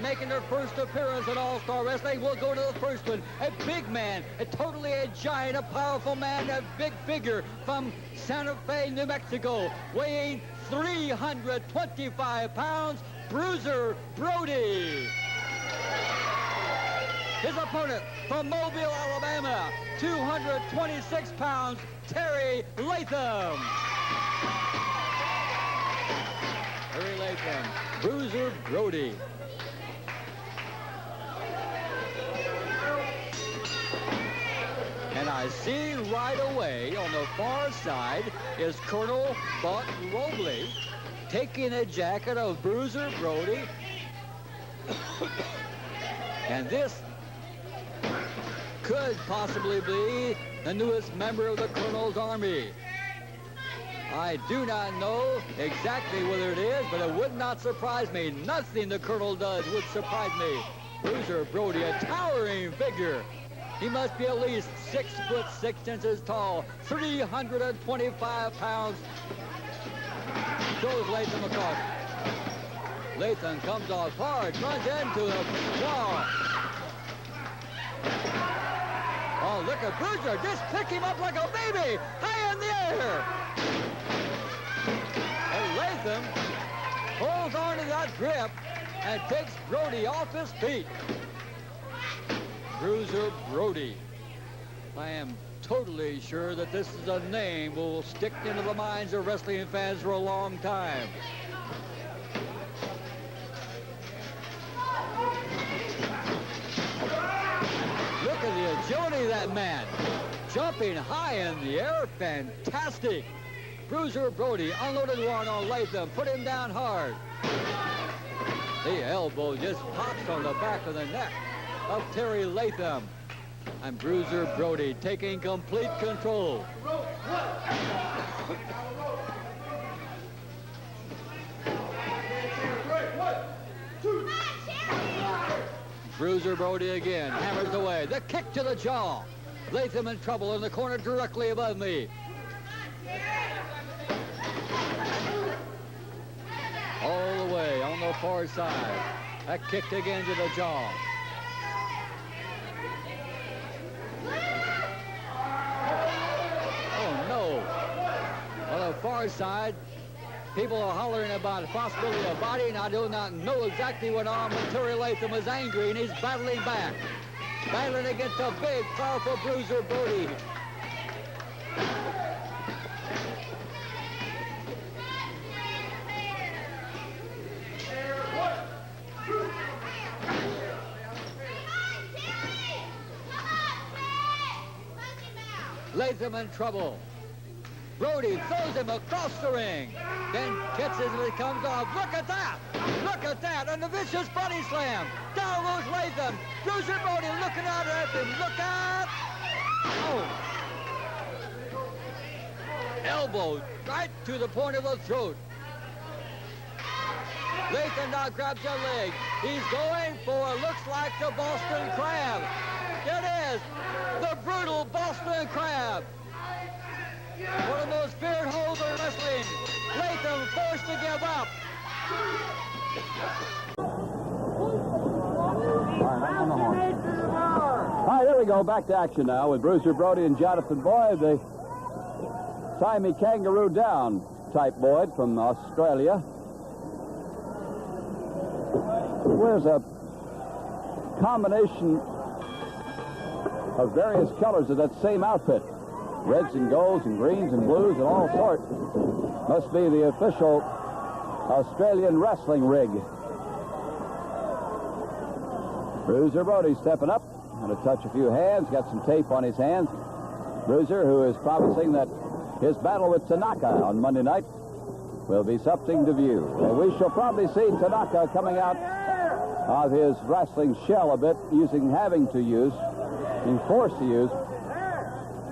making their first appearance in All-Star Wrestling. We'll go to the first one. A big man, totally a giant, a powerful man, a big figure from Santa Fe, New Mexico, weighing 325 pounds, Bruiser Brody. His opponent from Mobile, Alabama, 226 pounds, Terry Latham. Terry Latham, Bruiser Brody. And I see right away on the far side is Colonel Buck Robley taking a jacket of Bruiser Brody. And this could possibly be the newest member of the Colonel's Army. I do not know exactly whether it is, but it would not surprise me. Nothing the Colonel does would surprise me. Bruiser Brody, a towering figure. He must be at least 6'6" tall, 325 pounds. Throws Latham across. Latham comes off hard, runs into the wall. Oh, look at Bruiser, just pick him up like a baby, high in the air. And Latham holds on to that grip and takes Brody off his feet. Bruiser Brody. I am totally sure that this is a name that will stick into the minds of wrestling fans for a long time. Look at the agility of that man. Jumping high in the air, fantastic. Bruiser Brody unloaded one on Latham, put him down hard. The elbow just pops on the back of the neck of Terry Latham. And Bruiser Brody taking complete control. Bruiser Brody again, hammers away. The kick to the jaw. Latham in trouble in the corner directly above me. All the way on the far side. That kicked again to the jaw. Oh, no. On the far side, people are hollering about the possibility of body, and I do not know exactly what on, but Terry Latham is angry, and he's battling back. Battling against a big, powerful Bruiser Brody. Latham in trouble. Brody throws him across the ring. Then catches him as he comes off. Look at that! Look at that! And the vicious body slam. Down goes Latham. Bruiser Brody looking out at him. Look out! Oh! Elbow right to the point of the throat. Latham now grabs a leg. He's going for, looks like the Boston Crab. It is the brutal Boston Crab. One of the most feared holds in wrestling. Latham forced to give up. All right, there we go. Back to action now with Bruiser Brody and Jonathan Boyd, the Siamese Kangaroo Down type Boyd from Australia. Wears a combination of various colors of that same outfit. Reds and golds and greens and blues and all sorts. Must be the official Australian wrestling rig. Bruiser Brody stepping up. Going to touch a few hands. Got some tape on his hands. Bruiser, who is promising that his battle with Tanaka on Monday night will be something to view. And we shall probably see Tanaka coming out of his wrestling shell a bit, having being forced to use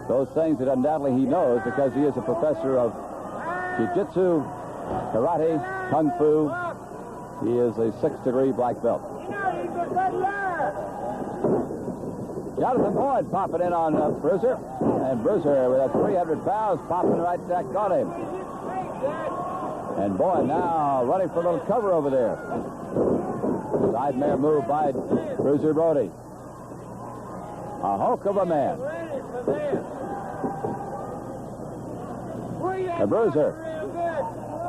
those things that undoubtedly he knows because he is a professor of jiu-jitsu, karate, kung fu. He is a 6th-degree black belt. Jonathan Boyd popping in on Bruiser. And Bruiser with that 300 pounds popping right back on him. And Boyd now running for a little cover over there. Side mare move by Bruiser Brody. A hulk of a man. The Bruiser.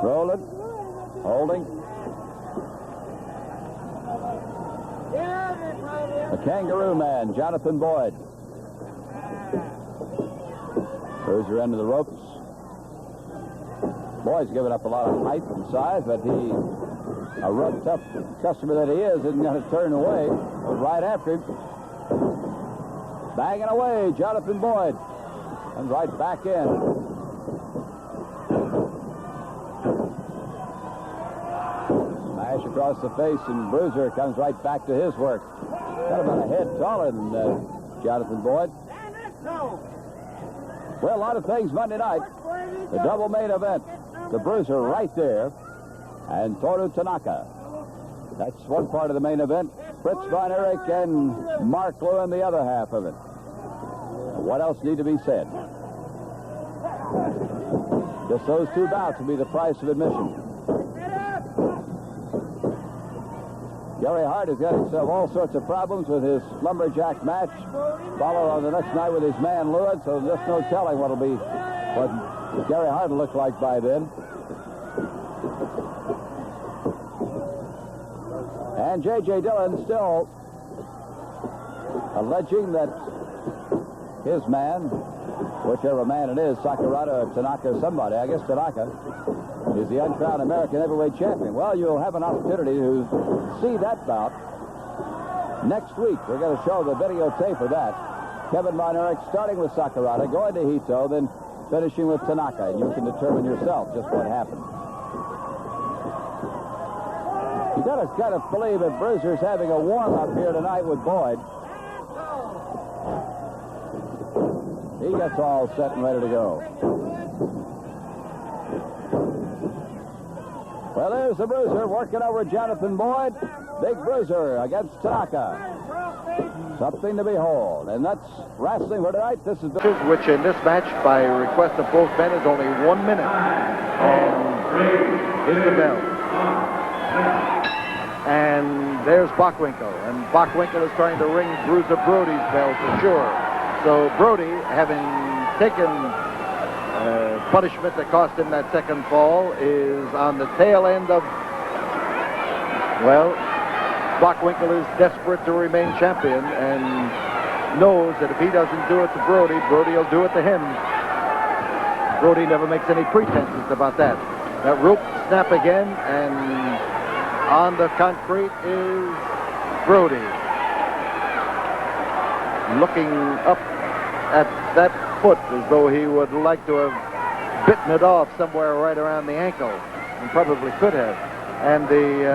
Rolling. Holding. The Kangaroo Man, Jonathan Boyd. Bruiser into the ropes. Boyd's given up a lot of height and size, but a rough, tough customer that he is, isn't going to turn away. Goes right after him. Banging away, Jonathan Boyd. And right back in. Smash across the face, and Bruiser comes right back to his work. Got about a head taller than Jonathan Boyd. Well, a lot of things Monday night. The double main event. The Bruiser right there. And Toru Tanaka. That's one part of the main event. Fritz Von Erich and Mark Lewin the other half of it. What else need to be said? Just those two bouts will be the price of admission. Gary Hart has got himself all sorts of problems with his lumberjack match. Followed on the next night with his man Lewin, so there's no telling what Gary Hart will look like by then. And J.J. Dillon still alleging that his man, whichever man it is, Sakurada or Tanaka or somebody, I guess Tanaka, is the uncrowned American heavyweight champion. Well, you'll have an opportunity to see that bout next week. We're going to show the videotape of that. Kevin Von Erich starting with Sakurada, going to Hito, then finishing with Tanaka, and you can determine yourself just what happened. You got to believe that Bruiser's having a warm-up here tonight with Boyd. He gets all set and ready to go. Well, there's the Bruiser working over Jonathan Boyd. Big Bruiser against Tanaka. Something to behold. And that's wrestling for tonight. This is which in this match, by request of both men, is only 1 minute. And in the bell. And there's Bockwinkel. And Bockwinkel is trying to ring Bruiser Brody's bell for sure. So Brody, having taken punishment that cost him that second fall, is on the tail end of, well, Bockwinkel is desperate to remain champion and knows that if he doesn't do it to Brody, Brody will do it to him. Brody never makes any pretenses about that. That rope snap again, and on the concrete is Brody. Looking up at that foot as though he would like to have bitten it off somewhere right around the ankle, and probably could have. And the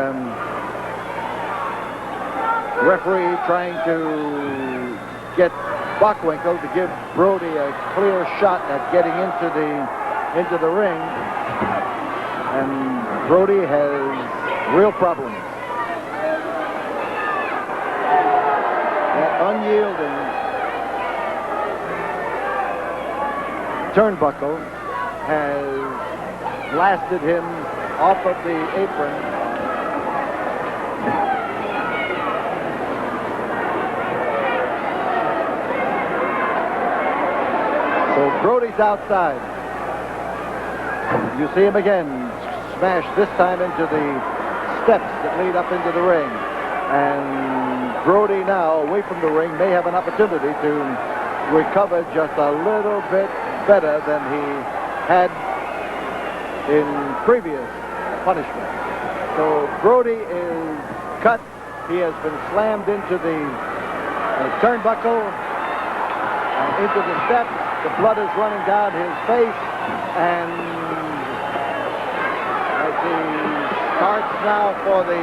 referee trying to get Bockwinkel to give Brody a clear shot at getting into the ring, and Brody has real problems. That unyielding turnbuckle has blasted him off of the apron. So Brody's outside. You see him again smash, this time into the steps that lead up into the ring. And Brody now, away from the ring, may have an opportunity to recover just a little bit better than he had in previous punishment. So Brody is cut. He has been slammed into the turnbuckle and into the steps. The blood is running down his face, and as he starts now for the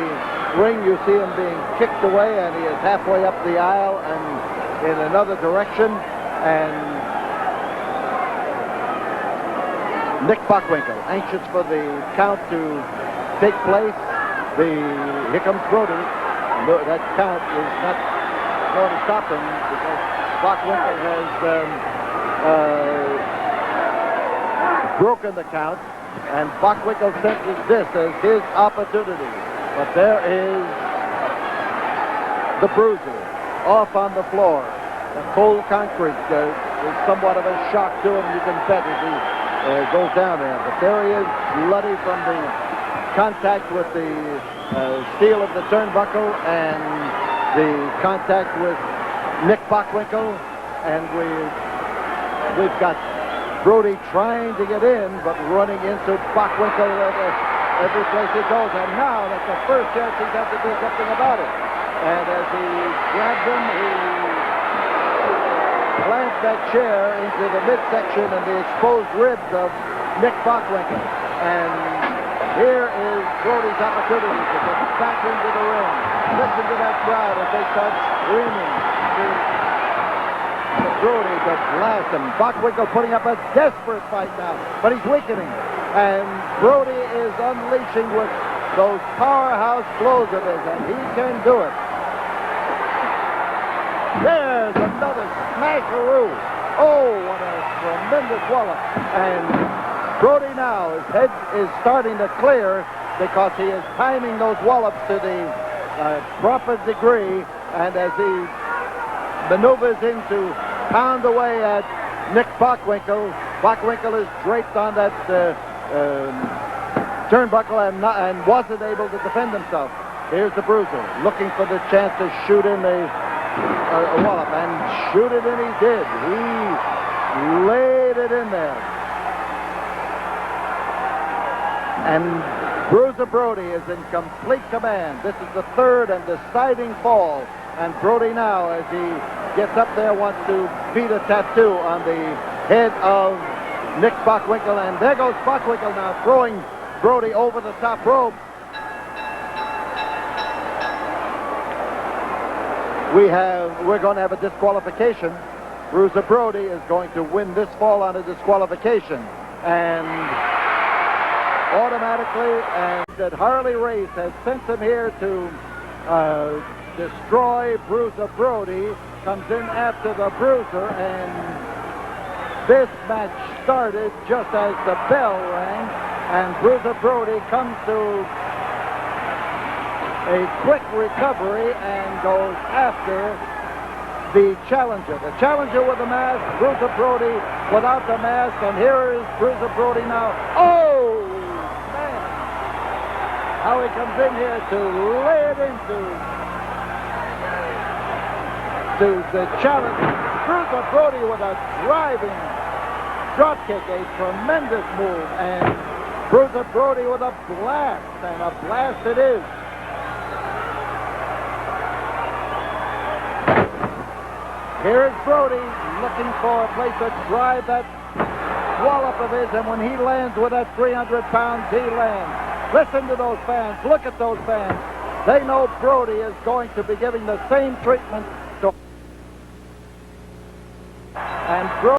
ring, you see him being kicked away, and he is halfway up the aisle and in another direction. And Nick Bockwinkel, anxious for the count to take place. Here comes Brody. That count is not going to stop him because Bockwinkel has broken the count, and Bockwinkel senses this as his opportunity. But there is the Bruiser, off on the floor. The cold concrete is somewhat of a shock to him, you can bet, as he goes down there. But there he is, bloody from the contact with the steel of the turnbuckle and the contact with Nick Bockwinkel. And we've got Brody trying to get in, but running into Bockwinkel every place he goes. And now that's the first chance he's had to do something about it. And as he grabs him, he plants that chair into the midsection and the exposed ribs of Nick Bockwinkel. And here is Brody's opportunity to get back into the ring. Listen to that crowd as they start screaming to Brody to blast him. Bockwinkel putting up a desperate fight now, but he's weakening. And Brody is unleashing with those powerhouse blows of his, and he can do it. There's another smasheroo. Oh, what a tremendous wallop. And Brody now, his head is starting to clear because he is timing those wallops to the proper degree. And as he maneuvers in to pound away at Nick Bockwinkel, Bockwinkel is draped on that turnbuckle and wasn't able to defend himself. Here's the Bruiser looking for the chance to shoot in a wallop, and shoot it in he did. He laid it in there. And Bruiser Brody is in complete command. This is the third and deciding fall. And Brody now, as he gets up there, wants to beat a tattoo on the head of Nick Bockwinkel. And there goes Bockwinkel now, throwing Brody over the top rope. We're going to have a disqualification. Bruiser Brody is going to win this fall on a disqualification. And automatically, and that Harley Race has sent him here to destroy Bruiser Brody, comes in after the Bruiser, and this match started just as the bell rang, and Bruiser Brody comes to a quick recovery and goes after the challenger. The challenger with the mask, Bruiser Brody without the mask, and here is Bruiser Brody now. Oh, man! How he comes in here to lay it into the challenger. Bruiser Brody with a driving drop kick, a tremendous move, and Bruiser Brody with a blast, and a blast it is. Here's Brody looking for a place to drive that wallop of his, and when he lands with that 300 pounds, he lands. Listen to those fans. Look at those fans. They know Brody is going to be giving the same treatment